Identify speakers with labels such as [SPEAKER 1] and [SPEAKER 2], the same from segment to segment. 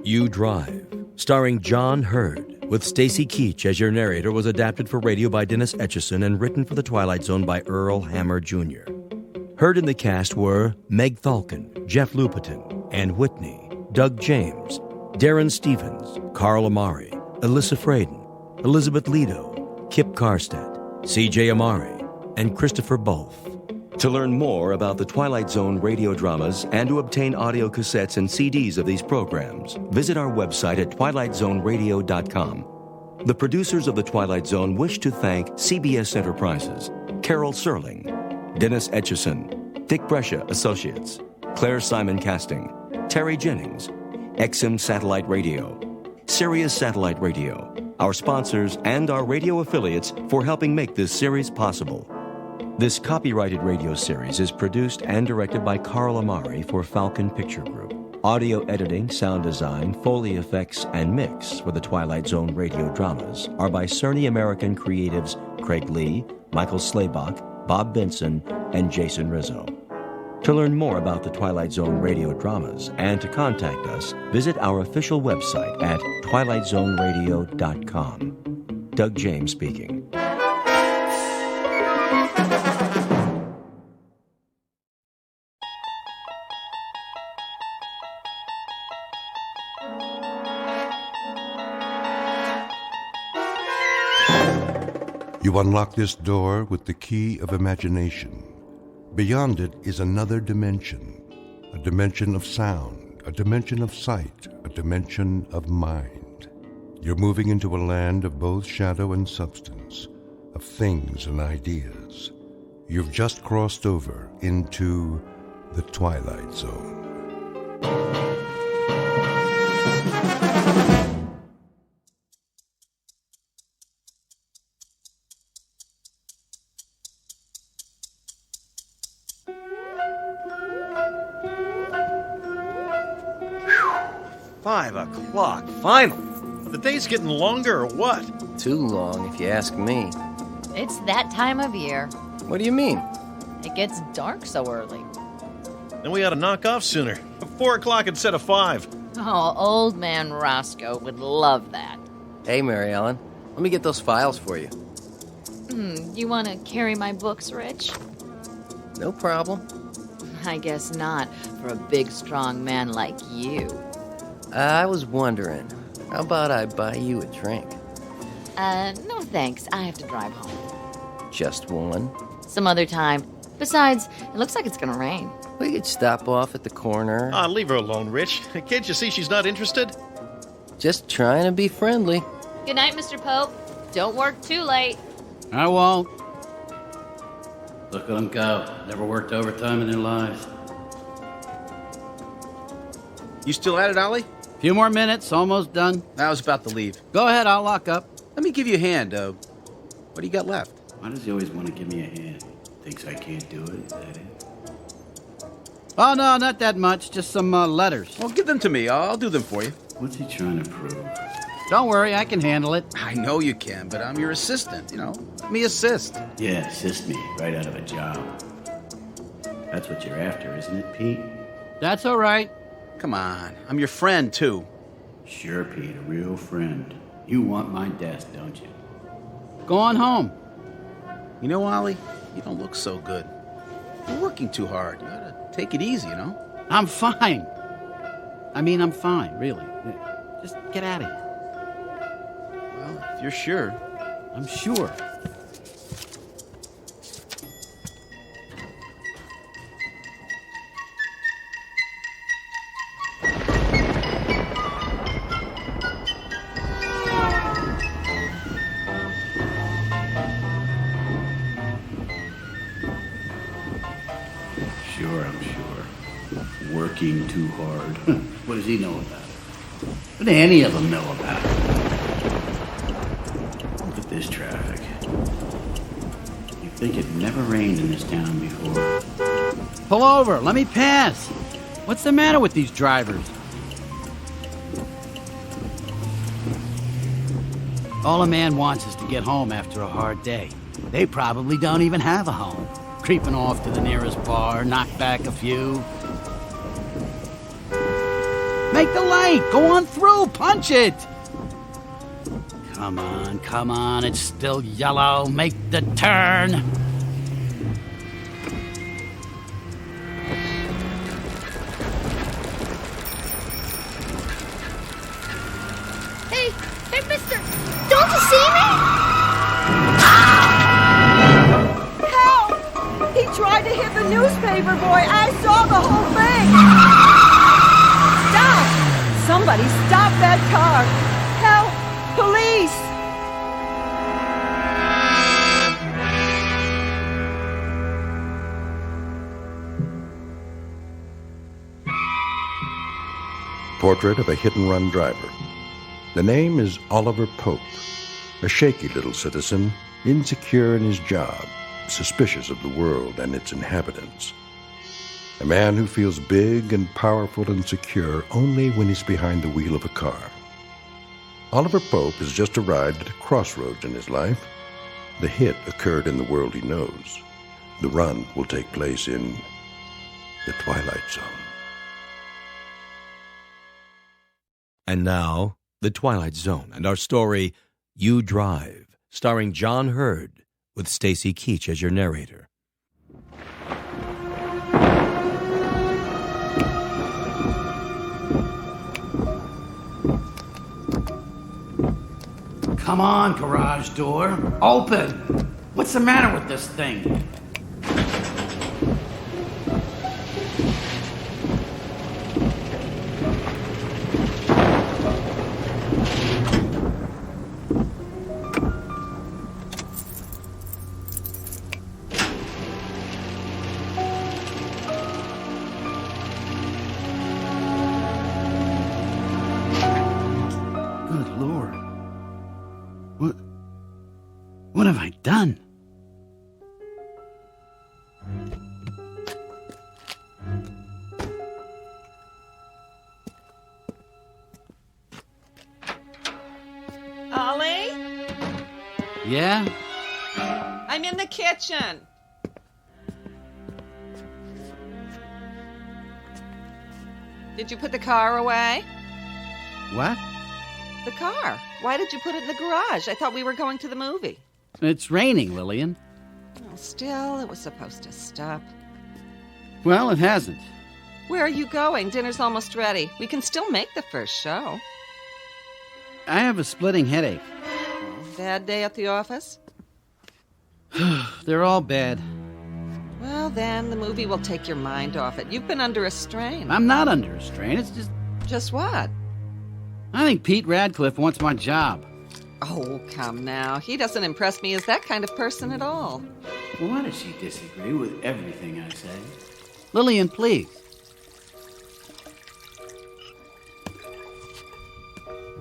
[SPEAKER 1] You Drive, starring John Hurd, with Stacy Keach as your narrator, was adapted for radio by Dennis Etchison and written for The Twilight Zone by Earl Hammer Jr. Heard in the cast were Meg Falcon, Jeff Lupetin, Ann Whitney, Doug James, Darren Stevens, Carl Amari, Alyssa Fraden, Elizabeth Lido, Kip Karstedt, C.J. Amari, and Christopher Bolf. To learn more about the Twilight Zone radio dramas and to obtain audio cassettes and CDs of these programs, visit our website at twilightzoneradio.com. The producers of The Twilight Zone wish to thank CBS Enterprises, Carol Serling, Dennis Etchison, Dick Brescia Associates, Claire Simon Casting, Terry Jennings, XM Satellite Radio, Sirius Satellite Radio, our sponsors and our radio affiliates for helping make this series possible. This copyrighted radio series is produced and directed by Carl Amari for Falcon Picture Group. Audio editing, sound design, Foley effects, and mix for the Twilight Zone radio dramas are by Cerny American creatives Craig Lee, Michael Slaybach, Bob Benson, and Jason Rizzo. To learn more about the Twilight Zone radio dramas and to contact us, visit our official website at twilightzoneradio.com. Doug James speaking.
[SPEAKER 2] You unlock this door with the key of imagination. Beyond it is another dimension, a dimension of sound, a dimension of sight, a dimension of mind. You're moving into a land of both shadow and substance, of things and ideas. You've just crossed over into the Twilight Zone.
[SPEAKER 1] Finally.
[SPEAKER 3] The day's getting longer or what?
[SPEAKER 4] Too long, if you ask me.
[SPEAKER 5] It's that time of year.
[SPEAKER 4] What do you mean?
[SPEAKER 5] It gets dark so early.
[SPEAKER 3] Then we ought to knock off sooner. 4 o'clock instead of 5.
[SPEAKER 5] Oh, old man Roscoe would love that.
[SPEAKER 4] Hey, Mary Ellen, let me get those files for you.
[SPEAKER 5] You want to carry my books, Rich?
[SPEAKER 4] No problem.
[SPEAKER 5] I guess not, for a big, strong man like you.
[SPEAKER 4] I was wondering, how about I buy you a drink?
[SPEAKER 5] No thanks. I have to drive home.
[SPEAKER 4] Just one?
[SPEAKER 5] Some other time. Besides, it looks like it's gonna rain.
[SPEAKER 4] We could stop off at the corner.
[SPEAKER 3] Leave her alone, Rich. Can't you see she's not interested?
[SPEAKER 4] Just trying to be friendly.
[SPEAKER 5] Good night, Mr. Pope. Don't work too late.
[SPEAKER 6] I won't. Look at them go. Never worked overtime in their lives.
[SPEAKER 7] You still at it, Ollie?
[SPEAKER 6] Few more minutes, almost done.
[SPEAKER 7] I was about to leave.
[SPEAKER 6] Go ahead, I'll lock up.
[SPEAKER 7] Let me give you a hand. What do you got left?
[SPEAKER 6] Why does he always want to give me a hand? Thinks I can't do it, is that it? Oh, no, not that much. Just some letters.
[SPEAKER 7] Well, give them to me. I'll do them for you.
[SPEAKER 6] What's he trying to prove? Don't worry, I can handle it.
[SPEAKER 7] I know you can, but I'm your assistant, Let me assist.
[SPEAKER 6] Yeah, assist me right out of a job. That's what you're after, isn't it, Pete? That's all right.
[SPEAKER 7] Come on. I'm your friend, too.
[SPEAKER 6] Sure, Pete, a real friend. You want my desk, don't you?
[SPEAKER 8] Go on home.
[SPEAKER 7] You know, Ollie, you don't look so good. You're working too hard. You gotta take it easy,
[SPEAKER 8] I'm fine. I'm fine, really. Just get out of here.
[SPEAKER 7] Well, if you're sure.
[SPEAKER 8] I'm sure.
[SPEAKER 6] Sure, I'm sure. Working too hard. What does he know about it? What do any of them know about it? Look at this traffic. You'd think it never rained in this town before.
[SPEAKER 8] Pull over. Let me pass. What's the matter with these drivers? All a man wants is to get home after a hard day. They probably don't even have a home. creeping off to the nearest bar, knock back a few. Make the light! Go on through! Punch it! Come on, it's still yellow. Make the turn!
[SPEAKER 9] Hey, mister! Don't you see me?
[SPEAKER 10] Help! He tried to hit the newspaper boy. I saw the whole thing. Stop! Somebody stop that car! Help! Police!
[SPEAKER 2] Portrait of a hit-and-run driver. The name is Oliver Pope, a shaky little citizen, insecure in his job, suspicious of the world and its inhabitants. A man who feels big and powerful and secure only when he's behind the wheel of a car. Oliver Pope has just arrived at a crossroads in his life. The hit occurred in the world he knows. The run will take place in the Twilight Zone.
[SPEAKER 1] And now, The Twilight Zone and our story, You Drive, starring John Hurd, with Stacy Keach as your narrator.
[SPEAKER 8] Come on, garage door. Open! What's the matter with this thing? Good Lord. What have I done?
[SPEAKER 10] Ollie?
[SPEAKER 8] Yeah?
[SPEAKER 10] I'm in the kitchen. Did you put the car away?
[SPEAKER 8] What?
[SPEAKER 10] The car. Why did you put it in the garage? I thought we were going to the movie.
[SPEAKER 8] It's raining, Lillian.
[SPEAKER 10] Well, still, it was supposed to stop.
[SPEAKER 8] Well, it hasn't.
[SPEAKER 10] Where are you going? Dinner's almost ready. We can still make the first show.
[SPEAKER 8] I have a splitting headache.
[SPEAKER 10] Bad day at the office?
[SPEAKER 8] They're all bad.
[SPEAKER 10] Well, then, the movie will take your mind off it. You've been under a strain.
[SPEAKER 8] I'm not under a strain. It's just...
[SPEAKER 10] Just what?
[SPEAKER 8] I think Pete Radcliffe wants my job.
[SPEAKER 10] Oh, come now. He doesn't impress me as that kind of person at all.
[SPEAKER 6] Well, why does she disagree with everything I say?
[SPEAKER 8] Lillian, please.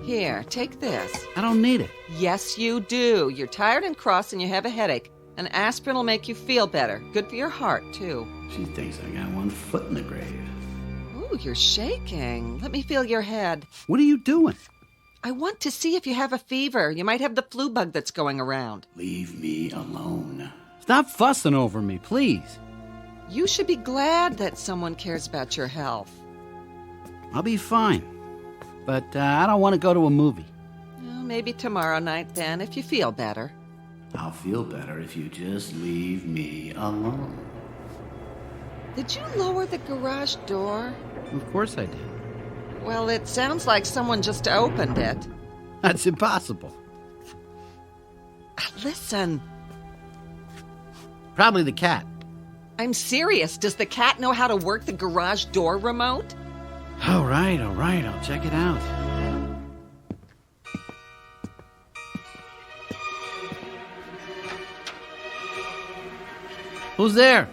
[SPEAKER 10] Here, take this.
[SPEAKER 8] I don't need it.
[SPEAKER 10] Yes, you do. You're tired and cross and you have a headache. An aspirin will make you feel better. Good for your heart, too.
[SPEAKER 6] She thinks I got one foot in the grave.
[SPEAKER 10] Ooh, you're shaking. Let me feel your head.
[SPEAKER 8] What are you doing?
[SPEAKER 10] I want to see if you have a fever. You might have the flu bug that's going around.
[SPEAKER 6] Leave me alone.
[SPEAKER 8] Stop fussing over me, please.
[SPEAKER 10] You should be glad that someone cares about your health.
[SPEAKER 8] I'll be fine. But I don't want to go to a movie.
[SPEAKER 10] Well, maybe tomorrow night then, if you feel better.
[SPEAKER 6] I'll feel better if you just leave me alone.
[SPEAKER 10] Did you lower the garage door?
[SPEAKER 8] Of course I did.
[SPEAKER 10] Well, it sounds like someone just opened it.
[SPEAKER 8] That's impossible.
[SPEAKER 10] Listen.
[SPEAKER 8] Probably the cat.
[SPEAKER 10] I'm serious. Does the cat know how to work the garage door remote?
[SPEAKER 8] All right. I'll check it out. Who's there?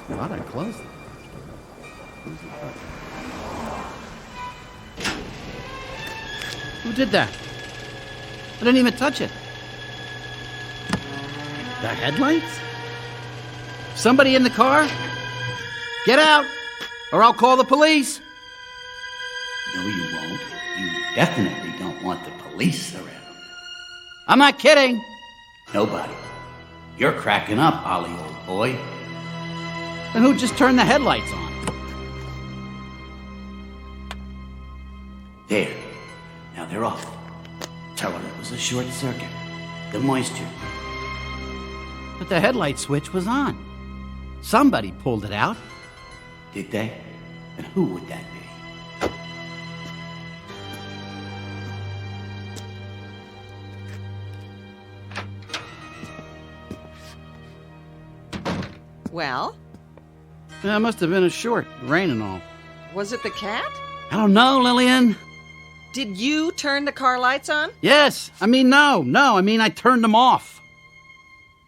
[SPEAKER 8] Thought I closed it. Who did that? I didn't even touch it. The headlights? Somebody in the car? Get out, or I'll call the police.
[SPEAKER 6] No, you won't. You definitely don't want the police around.
[SPEAKER 8] I'm not kidding.
[SPEAKER 6] Nobody. You're cracking up, Ollie, old boy.
[SPEAKER 8] Then who just turned the headlights on?
[SPEAKER 6] There. Now they're off. Tell them it was a short circuit. The moisture.
[SPEAKER 8] But the headlight switch was on. Somebody pulled it out.
[SPEAKER 6] Did they? And who would that be?
[SPEAKER 10] Well,
[SPEAKER 8] That must have been a short, rain and all.
[SPEAKER 10] was it the cat?
[SPEAKER 8] I don't know, Lillian.
[SPEAKER 10] Did you turn the car lights on?
[SPEAKER 8] Yes. I mean, no. I mean, I turned them off.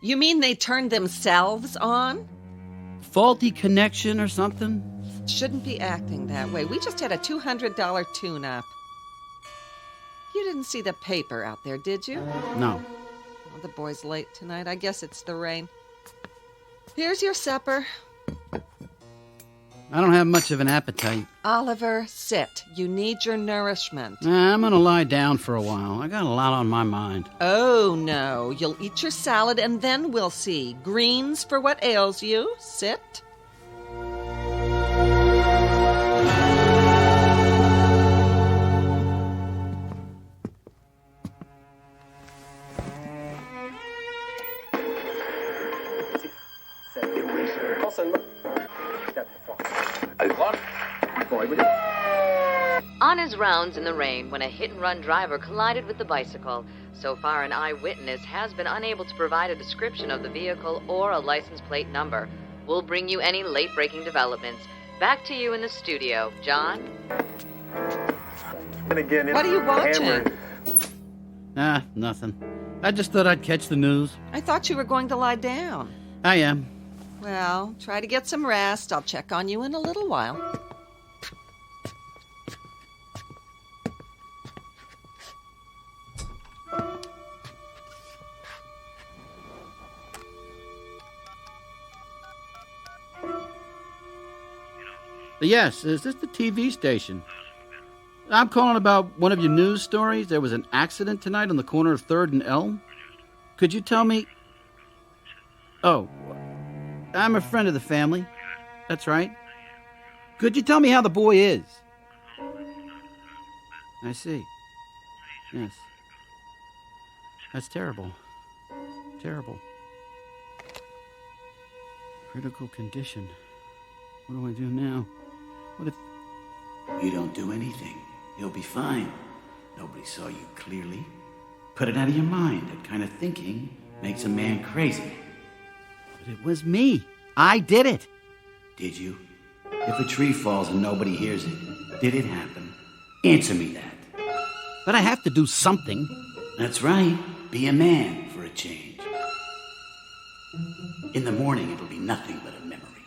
[SPEAKER 10] You mean they turned themselves on?
[SPEAKER 8] Faulty connection or something?
[SPEAKER 10] Shouldn't be acting that way. We just had a $200 tune-up. You didn't see the paper out there, did you?
[SPEAKER 8] No.
[SPEAKER 10] Oh, the boy's late tonight. I guess it's the rain. Here's your supper.
[SPEAKER 8] I don't have much of an appetite.
[SPEAKER 10] Oliver, sit. You need your nourishment.
[SPEAKER 8] I'm gonna lie down for a while. I got a lot on my mind.
[SPEAKER 10] Oh, no. You'll eat your salad and then we'll see. Greens for what ails you. Sit.
[SPEAKER 5] On his rounds in the rain when a hit-and-run driver collided with the bicycle. So far, an eyewitness has been unable to provide a description of the vehicle or a license plate number. We'll bring you any late-breaking developments. Back to you in the studio, John.
[SPEAKER 10] What are you watching?
[SPEAKER 8] Nothing. I just thought I'd catch the news.
[SPEAKER 10] I thought you were going to lie down.
[SPEAKER 8] I am.
[SPEAKER 10] Well, try to get some rest. I'll check on you in a little while.
[SPEAKER 8] Yes, is this the TV station? I'm calling about one of your news stories. There was an accident tonight on the corner of 3rd and Elm. Could you tell me... Oh, I'm a friend of the family. That's right. Could you tell me how the boy is? I see. Yes. That's terrible. Terrible. Critical condition. What do I do now? What if...
[SPEAKER 6] You don't do anything. You'll be fine. Nobody saw you clearly. Put it out of your mind. That kind of thinking makes a man crazy.
[SPEAKER 8] But it was me. I did it.
[SPEAKER 6] Did you? If a tree falls and nobody hears it, did it happen? Answer me that.
[SPEAKER 8] But I have to do something.
[SPEAKER 6] That's right. Be a man for a change. In the morning, it'll be nothing but a memory.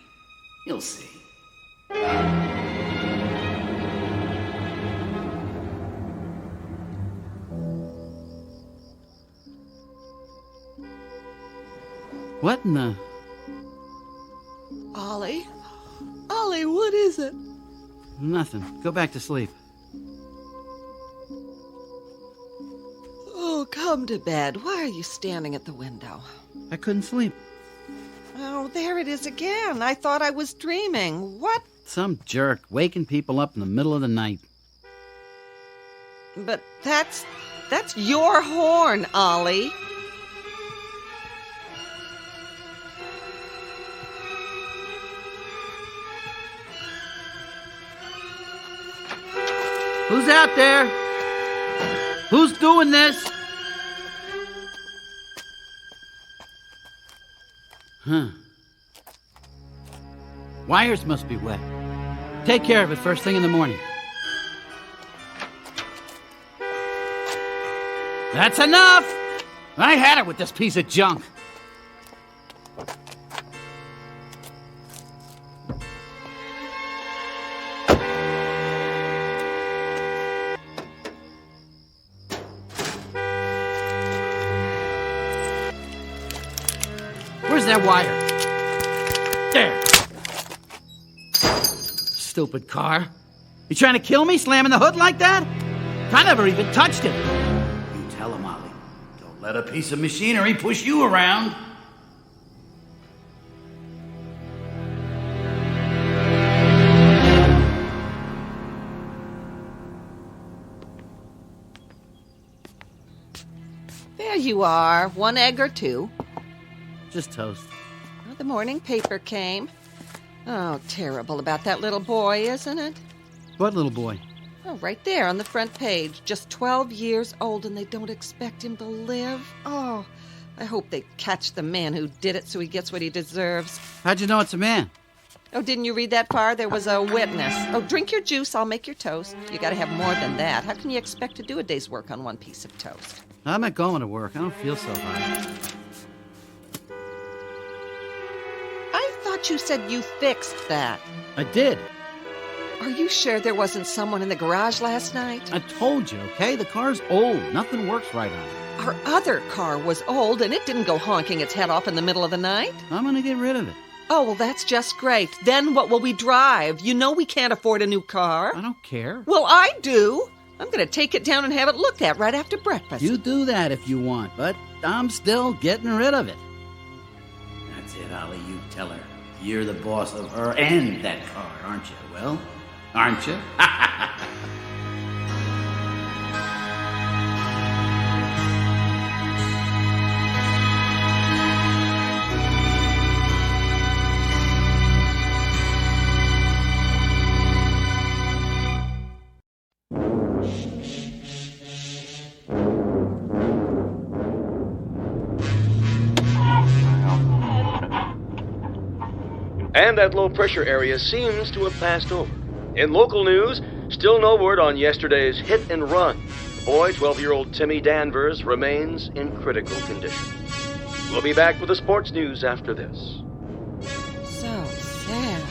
[SPEAKER 6] You'll see.
[SPEAKER 8] What in the...
[SPEAKER 10] Ollie? Ollie, what is it?
[SPEAKER 8] Nothing. Go back to sleep.
[SPEAKER 10] Oh, come to bed. Why are you standing at the window?
[SPEAKER 8] I couldn't sleep.
[SPEAKER 10] Oh, there it is again. I thought I was dreaming. What?
[SPEAKER 8] Some jerk waking people up in the middle of the night.
[SPEAKER 10] But that's your horn, Ollie.
[SPEAKER 8] Who's out there? Who's doing this? Huh. Wires must be wet. Take care of it first thing in the morning. That's enough! I had it with this piece of junk. Where's that wire? There. Stupid car. You trying to kill me, slamming the hood like that? I never even touched it.
[SPEAKER 6] You tell him, Ollie. Don't let a piece of machinery push you around.
[SPEAKER 10] There you are. 1 egg or 2?
[SPEAKER 8] Just toast.
[SPEAKER 10] Well, the morning paper came. Oh, terrible about that little boy, isn't it?
[SPEAKER 8] What little boy?
[SPEAKER 10] Oh, right there on the front page. Just 12 years old and they don't expect him to live. Oh, I hope they catch the man who did it so he gets what he deserves.
[SPEAKER 8] How'd you know it's a man?
[SPEAKER 10] Oh, didn't you read that far? There was a witness. Oh, drink your juice. I'll make your toast. You gotta have more than that. How can you expect to do a day's work on one piece of toast?
[SPEAKER 8] I'm not going to work. I don't feel so hot.
[SPEAKER 10] I thought you said you fixed that.
[SPEAKER 8] I did.
[SPEAKER 10] Are you sure there wasn't someone in the garage last night?
[SPEAKER 8] I told you, okay? The car's old. Nothing works right on it.
[SPEAKER 10] Our other car was old, and it didn't go honking its head off in the middle of the night.
[SPEAKER 8] I'm going to get rid of it.
[SPEAKER 10] Oh, well, that's just great. Then what will we drive? You know we can't afford a new car.
[SPEAKER 8] I don't care.
[SPEAKER 10] Well, I do. I'm going to take it down and have it looked at right after breakfast.
[SPEAKER 8] You do that if you want, but I'm still getting rid of it.
[SPEAKER 6] That's it, Ollie. You tell her. You're the boss of her and that car, aren't you? Well, aren't you?
[SPEAKER 1] And that low-pressure area seems to have passed over. In local news, still no word on yesterday's hit and run. The boy, 12-year-old Timmy Danvers, remains in critical condition. We'll be back with the sports news after this.
[SPEAKER 10] So sad.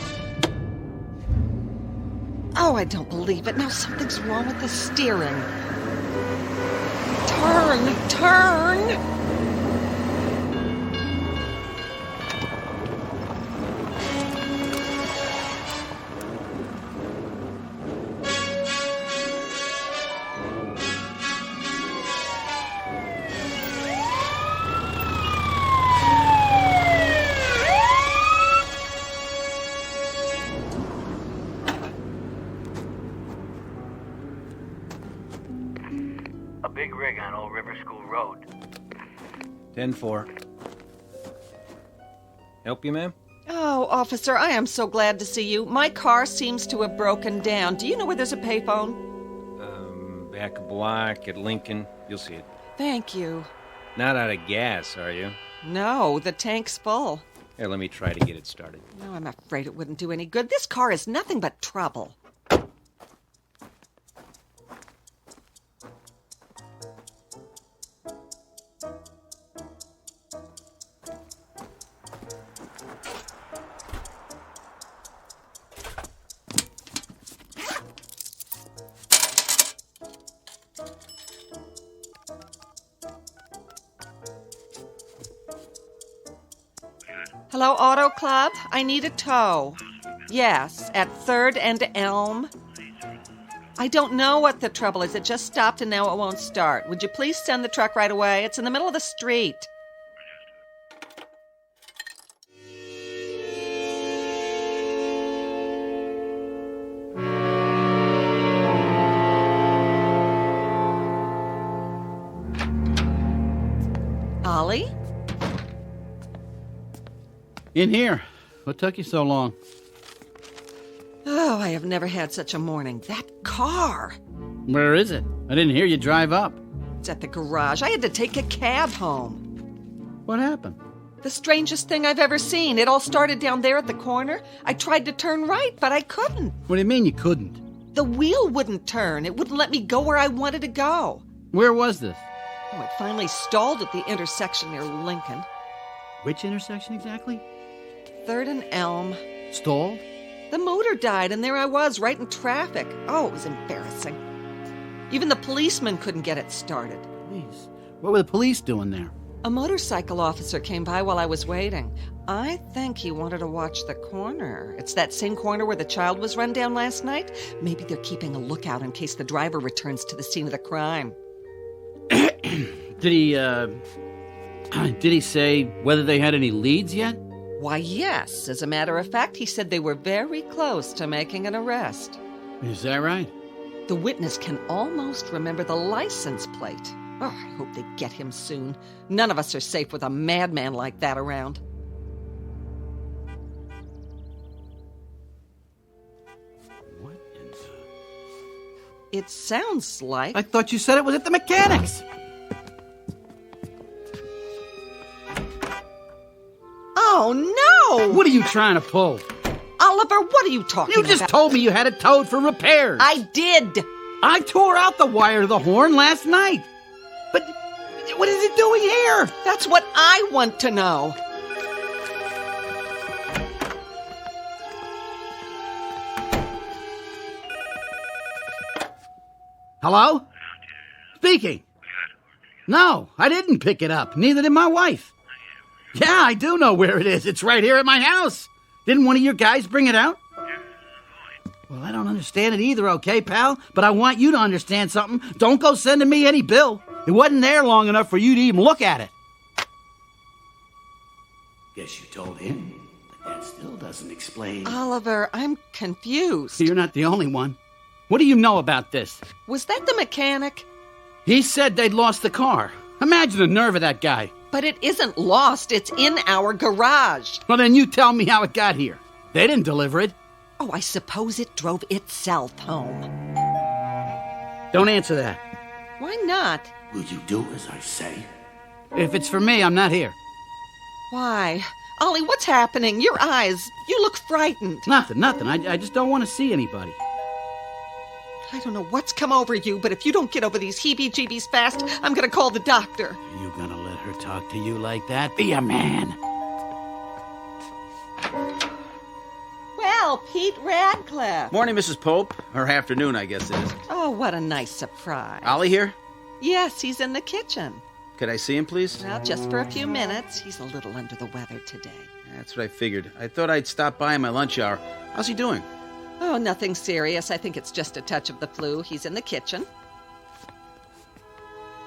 [SPEAKER 10] Oh, I don't believe it. Now something's wrong with the steering. Turn!
[SPEAKER 11] Big rig on Old River School Road.
[SPEAKER 12] 10-4. Help you, ma'am?
[SPEAKER 10] Oh, officer, I am so glad to see you. My car seems to have broken down. Do you know where there's a payphone?
[SPEAKER 12] Back a block at Lincoln. You'll see it.
[SPEAKER 10] Thank you.
[SPEAKER 12] Not out of gas, are you?
[SPEAKER 10] No, the tank's full.
[SPEAKER 12] Here, let me try to get it started.
[SPEAKER 10] No, I'm afraid it wouldn't do any good. This car is nothing but trouble. Hello, Auto Club? I need a tow. Yes, at 3rd and Elm. I don't know what the trouble is. It just stopped and now it won't start. Would you please send the truck right away? It's in the middle of the street. Ollie?
[SPEAKER 8] In here. What took you so long?
[SPEAKER 10] Oh, I have never had such a morning. That car.
[SPEAKER 8] Where is it? I didn't hear you drive up.
[SPEAKER 10] It's at the garage. I had to take a cab home.
[SPEAKER 8] What happened?
[SPEAKER 10] The strangest thing I've ever seen. It all started down there at the corner. I tried to turn right, but I couldn't.
[SPEAKER 8] What do you mean you couldn't?
[SPEAKER 10] The wheel wouldn't turn. It wouldn't let me go where I wanted to go.
[SPEAKER 8] Where was this?
[SPEAKER 10] Oh, it finally stalled at the intersection near Lincoln.
[SPEAKER 8] Which intersection exactly?
[SPEAKER 10] 3rd and Elm.
[SPEAKER 8] Stalled?
[SPEAKER 10] The motor died, and there I was, right in traffic. Oh, it was embarrassing. Even the policeman couldn't get it started.
[SPEAKER 8] Please. What were the police doing there?
[SPEAKER 10] A motorcycle officer came by while I was waiting. I think he wanted to watch the corner. It's that same corner where the child was run down last night. Maybe they're keeping a lookout in case the driver returns to the scene of the crime.
[SPEAKER 8] Did he say whether they had any leads yet?
[SPEAKER 10] Why, yes. As a matter of fact, he said they were very close to making an arrest.
[SPEAKER 8] Is that right?
[SPEAKER 10] The witness can almost remember the license plate. Oh, I hope they get him soon. None of us are safe with a madman like that around.
[SPEAKER 8] What in the...
[SPEAKER 10] It sounds like...
[SPEAKER 8] I thought you said it was at the mechanics.
[SPEAKER 10] Oh, no!
[SPEAKER 8] What are you trying to pull?
[SPEAKER 10] Oliver, what are you talking about?
[SPEAKER 8] You just told me you had it towed for repairs.
[SPEAKER 10] I did.
[SPEAKER 8] I tore out the wire to the horn last night. But what is it doing here?
[SPEAKER 10] That's what I want to know.
[SPEAKER 8] Hello? Speaking. No, I didn't pick it up. Neither did my wife. Yeah, I do know where it is. It's right here at my house. Didn't one of your guys bring it out? Well, I don't understand it either, okay, pal? But I want you to understand something. Don't go sending me any bill. It wasn't there long enough for you to even look at it.
[SPEAKER 6] Guess you told him, but that still doesn't explain.
[SPEAKER 10] Oliver, I'm confused.
[SPEAKER 8] You're not the only one. What do you know about this?
[SPEAKER 10] Was that the mechanic?
[SPEAKER 8] He said they'd lost the car. Imagine the nerve of that guy.
[SPEAKER 10] But it isn't lost. It's in our garage.
[SPEAKER 8] Well, then you tell me how it got here. They didn't deliver it.
[SPEAKER 10] Oh, I suppose it drove itself home.
[SPEAKER 8] Don't answer that.
[SPEAKER 10] Why not?
[SPEAKER 6] Will you do as I say?
[SPEAKER 8] If it's for me, I'm not here.
[SPEAKER 10] Why? Ollie, what's happening? Your eyes. You look frightened.
[SPEAKER 8] Nothing. I just don't want to see anybody.
[SPEAKER 10] I don't know what's come over you, but if you don't get over these heebie-jeebies fast, I'm going to call the doctor.
[SPEAKER 8] Are you going to let her talk to you like that? Be a man.
[SPEAKER 10] Well, Pete Radcliffe.
[SPEAKER 7] Morning, Mrs. Pope. Or afternoon, I guess it is.
[SPEAKER 10] Oh, what a nice surprise.
[SPEAKER 7] Ollie here?
[SPEAKER 10] Yes, he's in the kitchen.
[SPEAKER 7] Could I see him, please?
[SPEAKER 10] Well, just for a few minutes. He's a little under the weather today.
[SPEAKER 7] That's what I figured. I thought I'd stop by in my lunch hour. How's he doing?
[SPEAKER 10] Oh, nothing serious. I think it's just a touch of the flu. He's in the kitchen.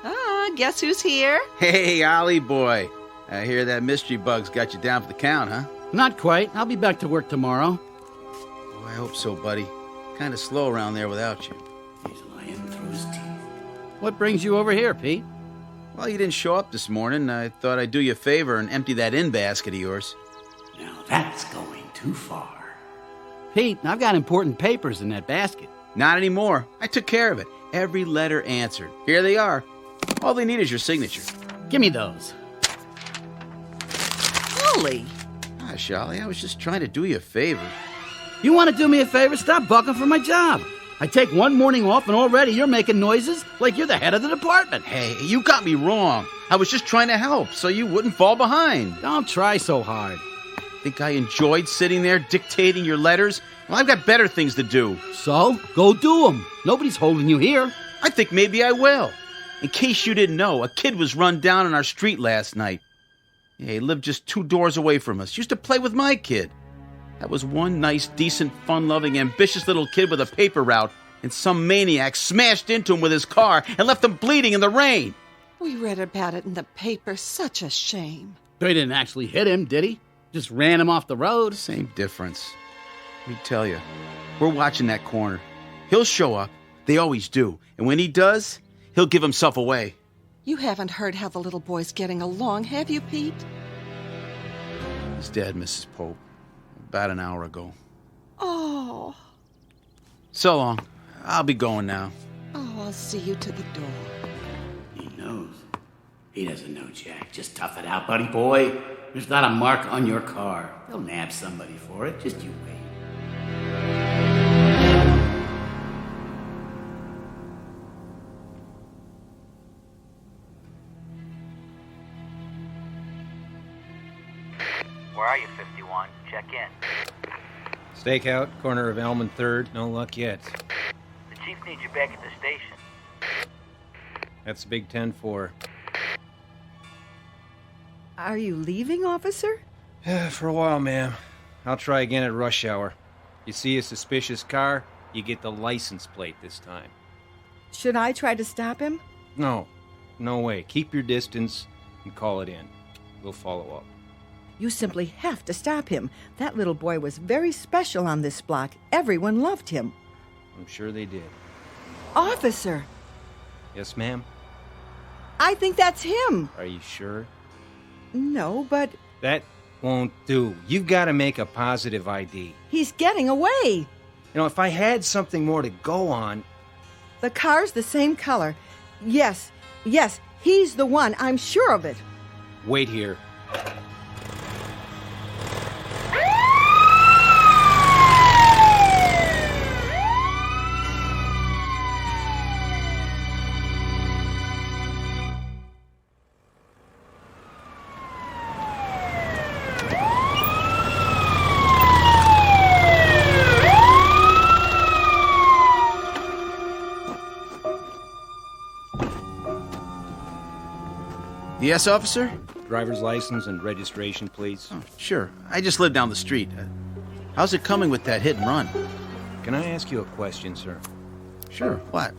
[SPEAKER 10] Ah, guess who's here?
[SPEAKER 7] Hey, Ollie boy. I hear that mystery bug's got you down for the count, huh?
[SPEAKER 8] Not quite. I'll be back to work tomorrow.
[SPEAKER 7] Oh, I hope so, buddy. Kind of slow around there without you.
[SPEAKER 6] He's lying through his teeth.
[SPEAKER 8] What brings you over here, Pete?
[SPEAKER 7] Well, you didn't show up this morning. I thought I'd do you a favor and empty that in basket of yours.
[SPEAKER 6] Now that's going too far.
[SPEAKER 8] Pete, I've got important papers in that basket.
[SPEAKER 7] Not anymore. I took care of it. Every letter answered. Here they are. All they need is your signature.
[SPEAKER 8] Give me those.
[SPEAKER 10] Ollie.
[SPEAKER 7] Gosh, Ollie, I was just trying to do you a favor.
[SPEAKER 8] You want to do me a favor? Stop bucking for my job. I take one morning off and already you're making noises like you're the head of the department.
[SPEAKER 7] Hey, you got me wrong. I was just trying to help so you wouldn't fall behind.
[SPEAKER 8] Don't try so hard.
[SPEAKER 7] Think I enjoyed sitting there dictating your letters? Well, I've got better things to do.
[SPEAKER 8] So, go do them. Nobody's holding you here.
[SPEAKER 7] I think maybe I will. In case you didn't know, a kid was run down on our street last night. Yeah, he lived just 2 doors away from us. Used to play with my kid. That was one nice, decent, fun-loving, ambitious little kid with a paper route, and some maniac smashed into him with his car and left him bleeding in the rain.
[SPEAKER 10] We read about it in the paper. Such a shame.
[SPEAKER 8] They didn't actually hit him, did he? Just ran him off the road.
[SPEAKER 7] Same difference. Let me tell you, we're watching that corner. He'll show up. They always do. And when he does, he'll give himself away.
[SPEAKER 10] You haven't heard how the little boy's getting along, have you, Pete?
[SPEAKER 7] He's dead, Mrs. Pope. About an hour ago.
[SPEAKER 10] Oh.
[SPEAKER 7] So long. I'll be going now.
[SPEAKER 10] Oh, I'll see you to the door.
[SPEAKER 6] He knows. He doesn't know, Jack. Just tough it out, buddy boy. There's not a mark on your car. They'll nab somebody for it. Just you wait.
[SPEAKER 11] Where are you, 51? Check in.
[SPEAKER 12] Stakeout, corner of Elm and 3rd. No luck yet.
[SPEAKER 11] The chief needs you back at the station.
[SPEAKER 12] That's Big 10-4.
[SPEAKER 13] Are you leaving, officer?
[SPEAKER 12] For a while, ma'am. I'll try again at rush hour. You see a suspicious car, you get the license plate this time.
[SPEAKER 13] Should I try to stop him?
[SPEAKER 12] No, No way. Keep your distance and call it in. We'll follow up.
[SPEAKER 13] You simply have to stop him. That little boy was very special on this block. Everyone loved him.
[SPEAKER 12] I'm sure they did.
[SPEAKER 13] Officer!
[SPEAKER 12] Yes, ma'am?
[SPEAKER 13] I think that's him.
[SPEAKER 12] Are you sure?
[SPEAKER 13] No, but
[SPEAKER 12] That won't do. You've got to make a positive ID.
[SPEAKER 13] he's getting away.
[SPEAKER 12] You know, if I had something more to go on...
[SPEAKER 13] The car's the same color. Yes, he's the one. I'm sure of it.
[SPEAKER 12] Wait here.
[SPEAKER 7] Yes, officer?
[SPEAKER 12] Driver's license and registration, please.
[SPEAKER 7] Oh, sure. I just live down the street. How's it coming with that hit and run?
[SPEAKER 12] Can I ask you a question, sir?
[SPEAKER 7] Sure. What?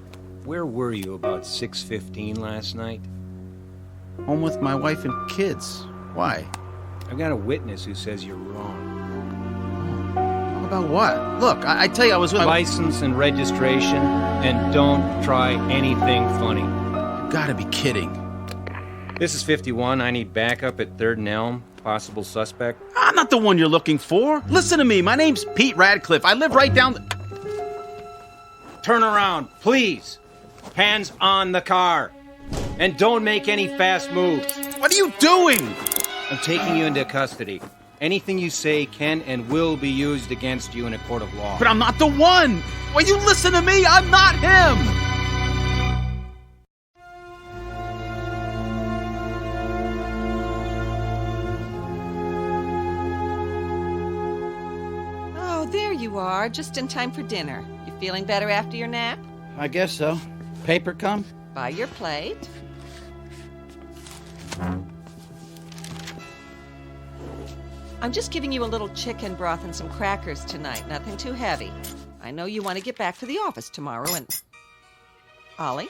[SPEAKER 12] Where were you about 6:15 last night?
[SPEAKER 7] Home with my wife and kids. Why?
[SPEAKER 12] I've got a witness who says you're wrong.
[SPEAKER 7] Talk about what? Look, I tell you, I was with...
[SPEAKER 12] License and registration, and don't try anything funny.
[SPEAKER 7] You gotta be kidding.
[SPEAKER 12] This is 51. I need backup at 3rd and Elm. Possible suspect.
[SPEAKER 7] I'm not the one you're looking for. Listen to me. My name's Pete Radcliffe. I live right down the...
[SPEAKER 12] Turn around, please. Hands on the car. And don't make any fast moves.
[SPEAKER 7] What are you doing?
[SPEAKER 12] I'm taking you into custody. Anything you say can and will be used against you in a court of law.
[SPEAKER 7] But I'm not the one. Will you listen to me? I'm not him.
[SPEAKER 10] There you are, just in time for dinner. You feeling better after your nap?
[SPEAKER 8] I guess so. Paper come?
[SPEAKER 10] By your plate. I'm just giving you a little chicken broth and some crackers tonight. Nothing too heavy. I know you want to get back to the office tomorrow and... Ollie,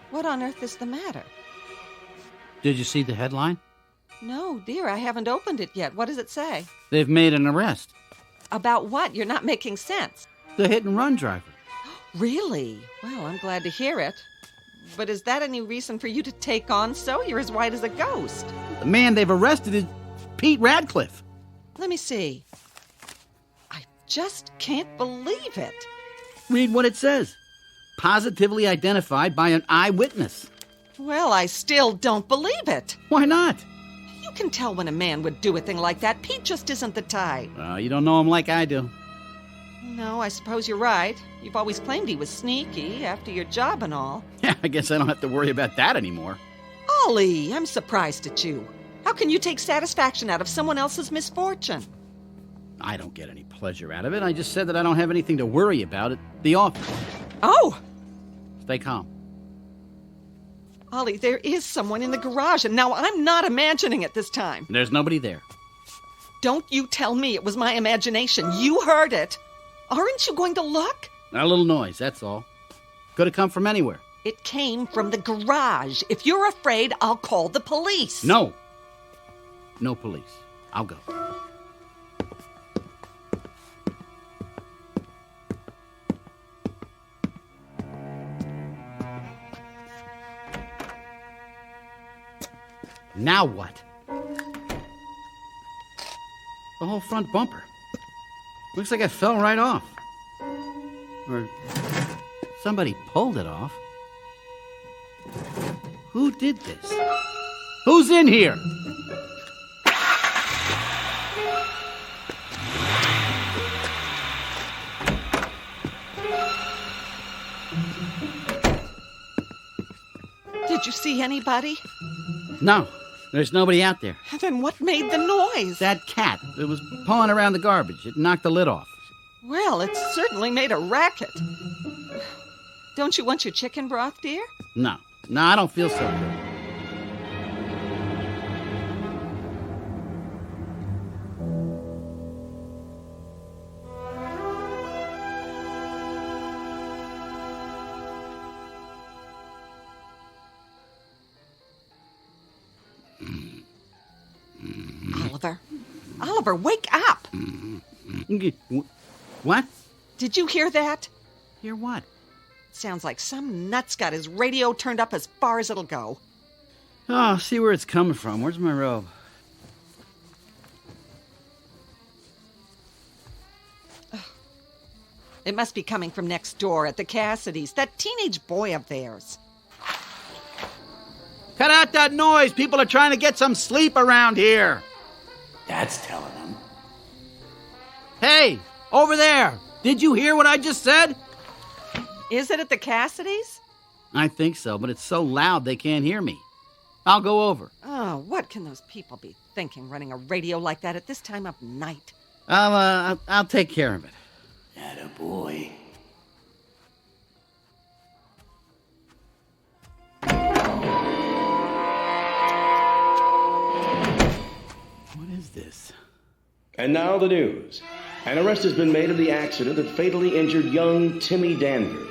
[SPEAKER 10] what on earth is the matter?
[SPEAKER 8] Did you see the headline?
[SPEAKER 10] No, dear, I haven't opened it yet. What does it say?
[SPEAKER 8] They've made an arrest.
[SPEAKER 10] About what? You're not making sense.
[SPEAKER 8] The hit-and-run driver.
[SPEAKER 10] Really? Well, I'm glad to hear it. But is that any reason for you to take on so? You're as white as a ghost.
[SPEAKER 8] The man they've arrested is Pete Radcliffe.
[SPEAKER 10] Let me see. I just can't believe it.
[SPEAKER 8] Read what it says. Positively identified by an eyewitness.
[SPEAKER 10] Well, I still don't believe it.
[SPEAKER 8] Why not?
[SPEAKER 10] You can tell when a man would do a thing like that. Pete just isn't the type.
[SPEAKER 8] You don't know him like I do.
[SPEAKER 10] No, I suppose you're right. You've always claimed he was sneaky after your job and all.
[SPEAKER 8] Yeah, I guess I don't have to worry about that anymore.
[SPEAKER 10] Ollie, I'm surprised at you. How can you take satisfaction out of someone else's misfortune?
[SPEAKER 8] I don't get any pleasure out of it. I just said that I don't have anything to worry about at the office.
[SPEAKER 10] Oh!
[SPEAKER 8] Stay calm.
[SPEAKER 10] Ollie, there is someone in the garage, and now I'm not imagining it this time.
[SPEAKER 8] There's nobody there.
[SPEAKER 10] Don't you tell me it was my imagination. You heard it. Aren't you going to look?
[SPEAKER 8] A little noise, that's all. Could have come from anywhere.
[SPEAKER 10] It came from the garage. If you're afraid, I'll call the police.
[SPEAKER 8] No. No police. I'll go. Now what? The whole front bumper. Looks like it fell right off. Or somebody pulled it off. Who did this? Who's in here?
[SPEAKER 10] Did you see anybody?
[SPEAKER 8] No, there's nobody out there.
[SPEAKER 10] Then what made the noise?
[SPEAKER 8] That cat. It was pawing around the garbage. It knocked the lid off.
[SPEAKER 10] Well, it certainly made a racket. Don't you want your chicken broth, dear?
[SPEAKER 8] No, I don't feel so good.
[SPEAKER 10] Oliver. Oliver, wake up!
[SPEAKER 8] What?
[SPEAKER 10] Did you hear that?
[SPEAKER 8] Hear what?
[SPEAKER 10] Sounds like some nut's got his radio turned up as far as it'll go.
[SPEAKER 8] Oh, I'll see where it's coming from. Where's my robe?
[SPEAKER 10] It must be coming from next door at the Cassidys, that teenage boy of theirs.
[SPEAKER 8] Cut out that noise! People are trying to get some sleep around here.
[SPEAKER 6] Dad's telling them.
[SPEAKER 8] Hey, over there! Did you hear what I just said?
[SPEAKER 10] Is it at the Cassidys?
[SPEAKER 8] I think so, but it's so loud they can't hear me. I'll go over.
[SPEAKER 10] Oh, what can those people be thinking running a radio like that at this time of night?
[SPEAKER 8] I'll take care of it.
[SPEAKER 6] Attaboy.
[SPEAKER 8] What is this?
[SPEAKER 14] And now the news. An arrest has been made of the accident that fatally injured young Timmy Danver.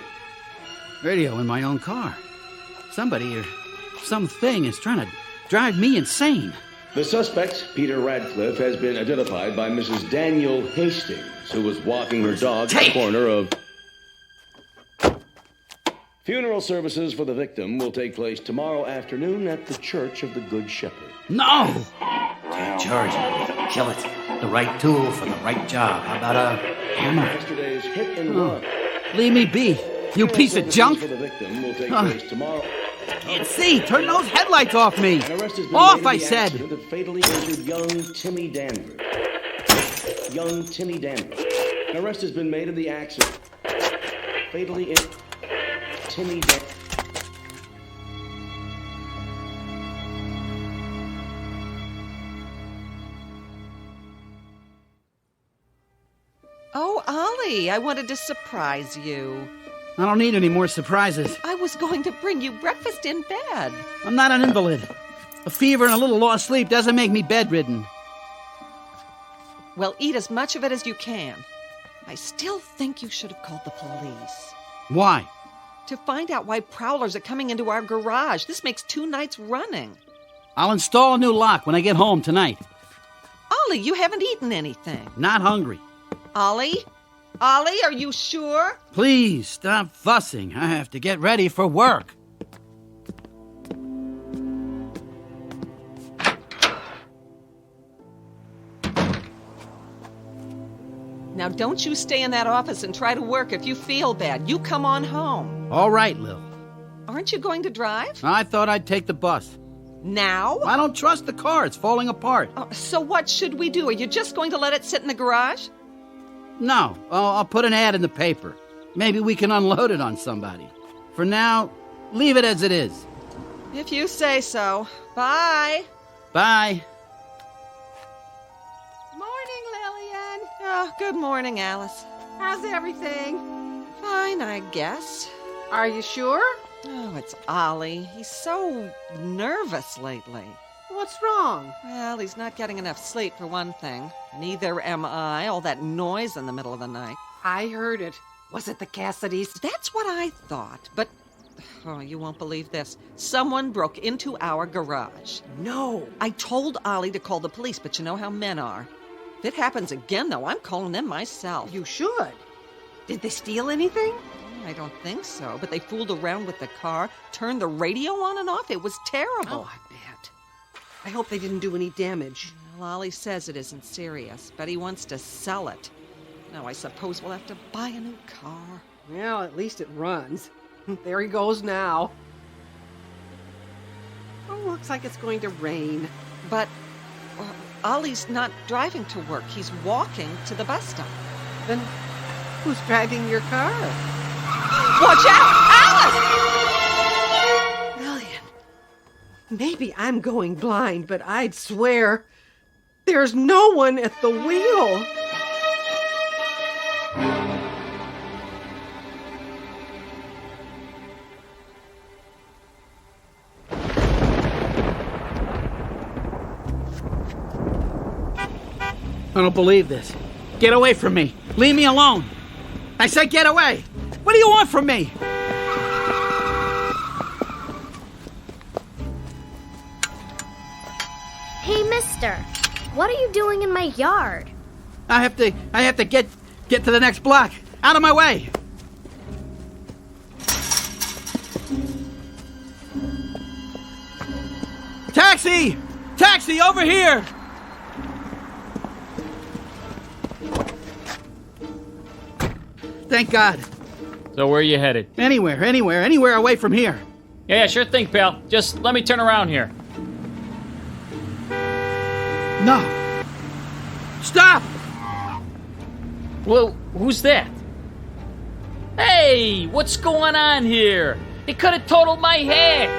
[SPEAKER 8] Radio in my own car. Somebody or something is trying to drive me insane.
[SPEAKER 14] The suspect, Peter Radcliffe, has been identified by Mrs. Daniel Hastings, who was walking her dog at the corner of... Funeral services for the victim will take place tomorrow afternoon at the Church of the Good Shepherd.
[SPEAKER 8] No!
[SPEAKER 6] Take charge of it. Kill it. The right tool for the right job. How about a hammer?
[SPEAKER 14] Yesterday's hit and run.
[SPEAKER 8] Leave me be, you piece of junk!
[SPEAKER 14] For the victim will take place tomorrow.
[SPEAKER 8] Can't see! Turn those headlights off me! Off, I said!
[SPEAKER 14] That fatally injured young Timmy Danver. Young Timmy Danver. An arrest has been made of the accident. Fatally injured Timmy Danver.
[SPEAKER 10] Oh, Ollie, I wanted to surprise you.
[SPEAKER 8] I don't need any more surprises.
[SPEAKER 10] I was going to bring you breakfast in bed.
[SPEAKER 8] I'm not an invalid. A fever and a little lost sleep doesn't make me bedridden.
[SPEAKER 10] Well, eat as much of it as you can. I still think you should have called the police.
[SPEAKER 8] Why?
[SPEAKER 10] To find out why prowlers are coming into our garage. This makes 2 nights running.
[SPEAKER 8] I'll install a new lock when I get home tonight.
[SPEAKER 10] Ollie, you haven't eaten anything.
[SPEAKER 8] Not hungry.
[SPEAKER 10] Ollie? Ollie, are you sure?
[SPEAKER 8] Please, stop fussing. I have to get ready for work.
[SPEAKER 10] Now, don't you stay in that office and try to work if you feel bad. You come on home.
[SPEAKER 8] All right, Lil.
[SPEAKER 10] Aren't you going to drive?
[SPEAKER 8] I thought I'd take the bus.
[SPEAKER 10] Now?
[SPEAKER 8] I don't trust the car. It's falling apart.
[SPEAKER 10] So what should we do? Are you just going to let it sit in the garage?
[SPEAKER 8] No, I'll put an ad in the paper. Maybe we can unload it on somebody. For now, leave it as it is.
[SPEAKER 10] If you say so. Bye.
[SPEAKER 8] Bye.
[SPEAKER 15] Morning, Lillian.
[SPEAKER 10] Oh, good morning, Alice.
[SPEAKER 15] How's everything?
[SPEAKER 10] Fine, I guess.
[SPEAKER 15] Are you sure?
[SPEAKER 10] Oh, it's Ollie. He's so nervous lately.
[SPEAKER 15] What's wrong?
[SPEAKER 10] Well, he's not getting enough sleep, for one thing. Neither am I. All that noise in the middle of the night.
[SPEAKER 15] I heard it. Was it the Cassidys?
[SPEAKER 10] That's what I thought. But, oh, you won't believe this. Someone broke into our garage.
[SPEAKER 15] No.
[SPEAKER 10] I told Ollie to call the police, but you know how men are. If it happens again, though, I'm calling them myself.
[SPEAKER 15] You should. Did they steal anything?
[SPEAKER 10] I don't think so, but they fooled around with the car, turned the radio on and off. It was terrible.
[SPEAKER 15] Oh, I bet. I hope they didn't do any damage.
[SPEAKER 10] Well, Ollie says it isn't serious, but he wants to sell it. Now, I suppose we'll have to buy a new car.
[SPEAKER 15] Well, at least it runs. There he goes now. Oh, looks like it's going to rain.
[SPEAKER 10] But Ollie's not driving to work. He's walking to the bus stop.
[SPEAKER 15] Then who's driving your car?
[SPEAKER 10] Watch out! Alice!
[SPEAKER 15] Lillian, maybe I'm going blind, but I'd swear there's no one at the wheel.
[SPEAKER 8] I don't believe this. Get away from me. Leave me alone. I said get away. What do you want from me?
[SPEAKER 9] Hey, mister. What are you doing in my yard?
[SPEAKER 8] I have to get to the next block. Out of my way! Taxi! Taxi, over here! Thank God.
[SPEAKER 16] So where are you headed?
[SPEAKER 8] Anywhere away from here.
[SPEAKER 16] Yeah, sure thing, pal. Just let me turn around here.
[SPEAKER 8] No. Stop!
[SPEAKER 16] Well, who's that? Hey, what's going on here? It could have totaled my head.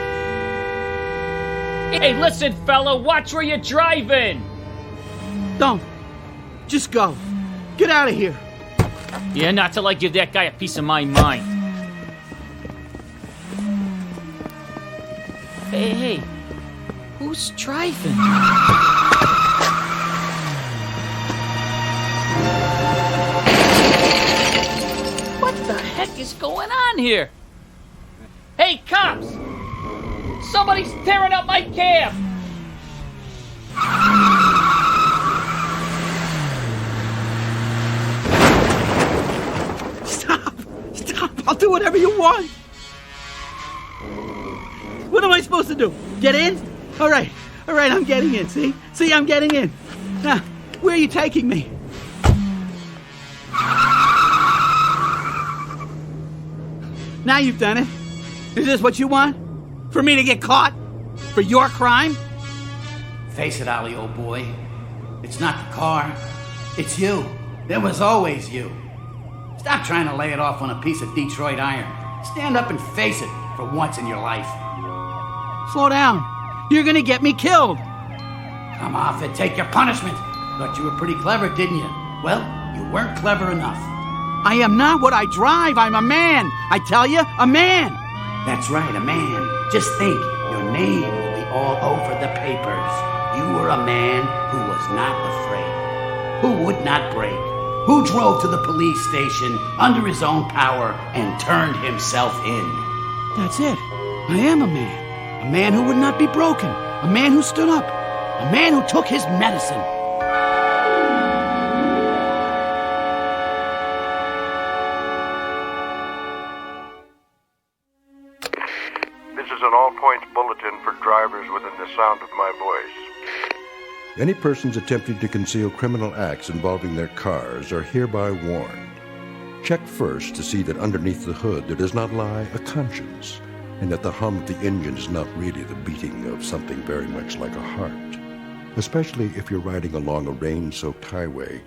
[SPEAKER 16] Hey, listen, fella, watch where you're driving.
[SPEAKER 8] Don't. Just go. Get out of here.
[SPEAKER 16] Yeah, not till I give that guy a piece of my mind. Hey, who's driving? What the heck is going on here? Hey, cops! Somebody's tearing up my cab!
[SPEAKER 8] Stop! I'll do whatever you want! What am I supposed to do? Get in? All right, I'm getting in, see? See, I'm getting in. Now, where are you taking me? Now you've done it. Is this what you want? For me to get caught? For your crime?
[SPEAKER 6] Face it, Ollie, old boy. It's not the car. It's you. There was always you. Stop trying to lay it off on a piece of Detroit iron. Stand up and face it for once in your life.
[SPEAKER 8] Slow down. You're gonna get me killed.
[SPEAKER 6] Come off it. Take your punishment. Thought you were pretty clever, didn't you? Well, you weren't clever enough.
[SPEAKER 8] I am not what I drive. I'm a man. I tell you, a man.
[SPEAKER 6] That's right, a man. Just think, your name will be all over the papers. You were a man who was not afraid, who would not break, who drove to the police station under his own power and turned himself in.
[SPEAKER 8] That's it. I am a man. A man who would not be broken. A man who stood up. A man who took his medicine.
[SPEAKER 2] An all-points bulletin for drivers within the sound of my voice. Any persons attempting to conceal criminal acts involving their cars are hereby warned. Check first to see that underneath the hood there does not lie a conscience, and that the hum of the engine is not really the beating of something very much like a heart, especially if you're riding along a rain-soaked highway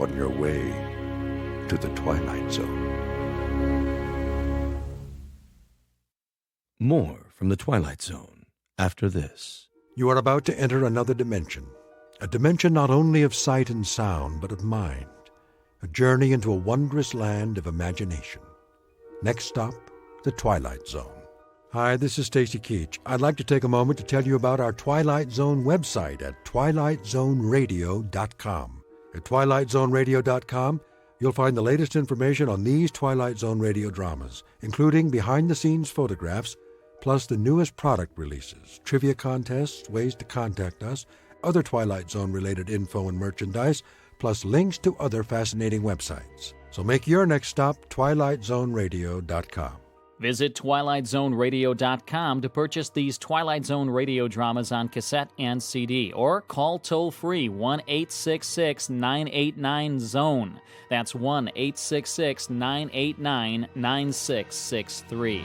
[SPEAKER 2] on your way to the Twilight Zone.
[SPEAKER 1] More from the Twilight Zone after this.
[SPEAKER 2] You are about to enter another dimension. A dimension not only of sight and sound, but of mind. A journey into a wondrous land of imagination. Next stop, the Twilight Zone. Hi, this is Stacy Keach. I'd like to take a moment to tell you about our Twilight Zone website at twilightzoneradio.com. At twilightzoneradio.com, you'll find the latest information on these Twilight Zone radio dramas, including behind-the-scenes photographs, plus the newest product releases, trivia contests, ways to contact us, other Twilight Zone-related info and merchandise, plus links to other fascinating websites. So make your next stop twilightzoneradio.com.
[SPEAKER 16] Visit twilightzoneradio.com to purchase these Twilight Zone radio dramas on cassette and CD, or call toll-free 1-866-989-ZONE. That's 1-866-989-9663.